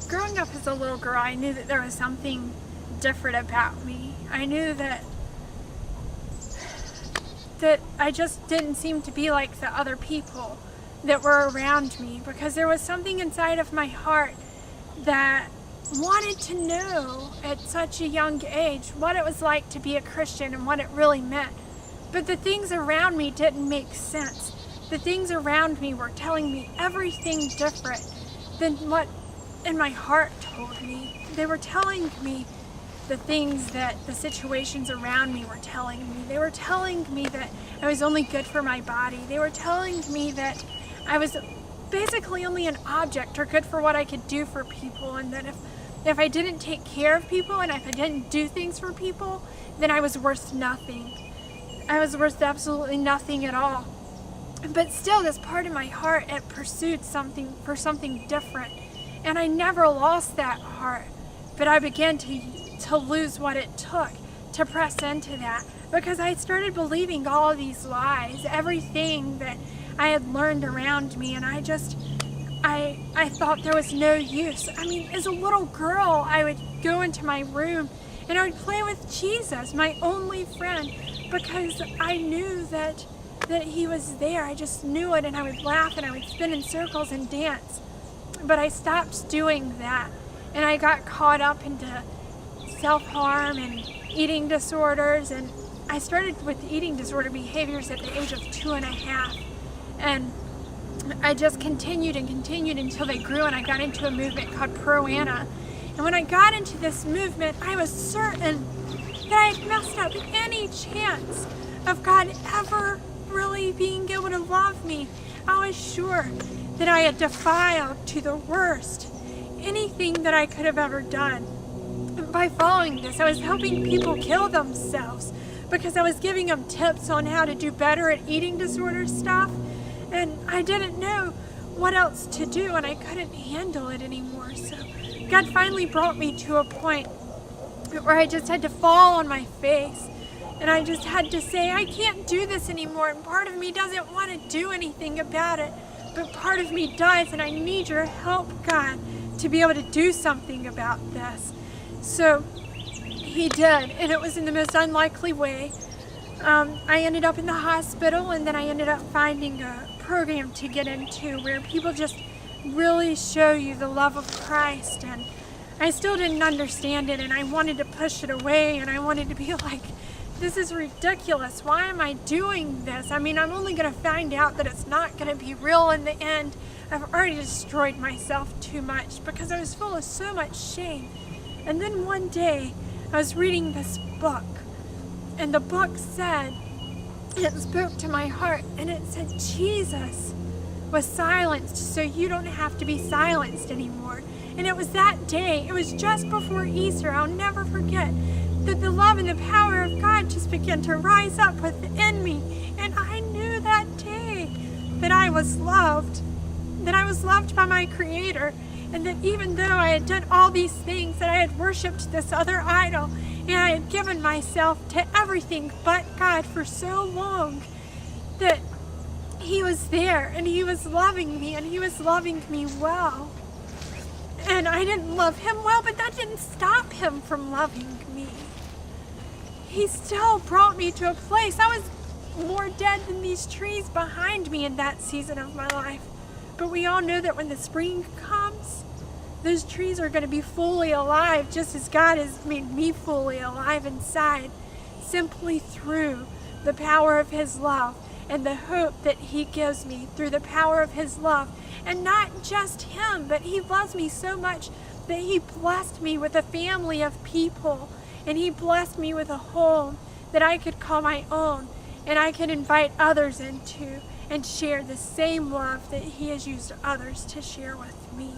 growing up as a little girl, I knew that there was something different about me. I knew that I just didn't seem to be like the other people that were around me, because there was something inside of my heart that wanted to know at such a young age what it was like to be a Christian and what it really meant. But the things around me didn't make sense. The things around me were telling me everything different than what in my heart told me. They were telling me the things that the situations around me were telling me. They were telling me that I was only good for my body. They were telling me that I was basically only an object or good for what I could do for people, and that if I didn't take care of people and if I didn't do things for people, then I was worth nothing. I was worth absolutely nothing at all. But still, this part of my heart, it pursued something different. And I never lost that heart, but I began to lose what it took to press into that, because I started believing all of these lies, everything that I had learned around me, and I thought there was no use. I mean, as a little girl, I would go into my room and I would play with Jesus, my only friend, because I knew that he was there. I just knew it, and I would laugh and I would spin in circles and dance. But I stopped doing that, and I got caught up into self-harm and eating disorders, and I started with eating disorder behaviors at the age of 2.5, and I just continued and continued until they grew, and I got into a movement called Pro-Ana. And when I got into this movement, I was certain that I had messed up any chance of God ever really being able to love me. I was sure that I had defiled to the worst anything that I could have ever done. By following this, I was helping people kill themselves, because I was giving them tips on how to do better at eating disorder stuff, and I didn't know what else to do, and I couldn't handle it anymore. So God finally brought me to a point where I just had to fall on my face, and I just had to say, I can't do this anymore, and part of me doesn't want to do anything about it, but part of me does, and I need your help, God, to be able to do something about this. So he did, and it was in the most unlikely way. I ended up in the hospital, and then I ended up finding a program to get into where people just really show you the love of Christ, and I still didn't understand it, and I wanted to push it away, and I wanted to be like, this is ridiculous. Why am I doing this? I mean, I'm only going to find out that it's not going to be real in the end. I've already destroyed myself too much because I was full of so much shame. And then one day, I was reading this book, and the book said, it spoke to my heart, and it said, Jesus was silenced so you don't have to be silenced anymore. And it was that day, it was just before Easter, I'll never forget, that the love and the power of God just began to rise up within me. And I knew that day that I was loved by my Creator, and that even though I had done all these things, that I had worshipped this other idol, and I had given myself to everything but God for so long, that he was there, and he was loving me, and he was loving me well. And I didn't love him well, but that didn't stop him from loving me. He still brought me to a place. I was more dead than these trees behind me in that season of my life. But we all know that when the spring comes, those trees are going to be fully alive, just as God has made me fully alive inside, simply through the power of his love and the hope that he gives me through the power of his love. And not just him, but he loves me so much that he blessed me with a family of people, and he blessed me with a home that I could call my own, and I could invite others into and share the same love that he has used others to share with me.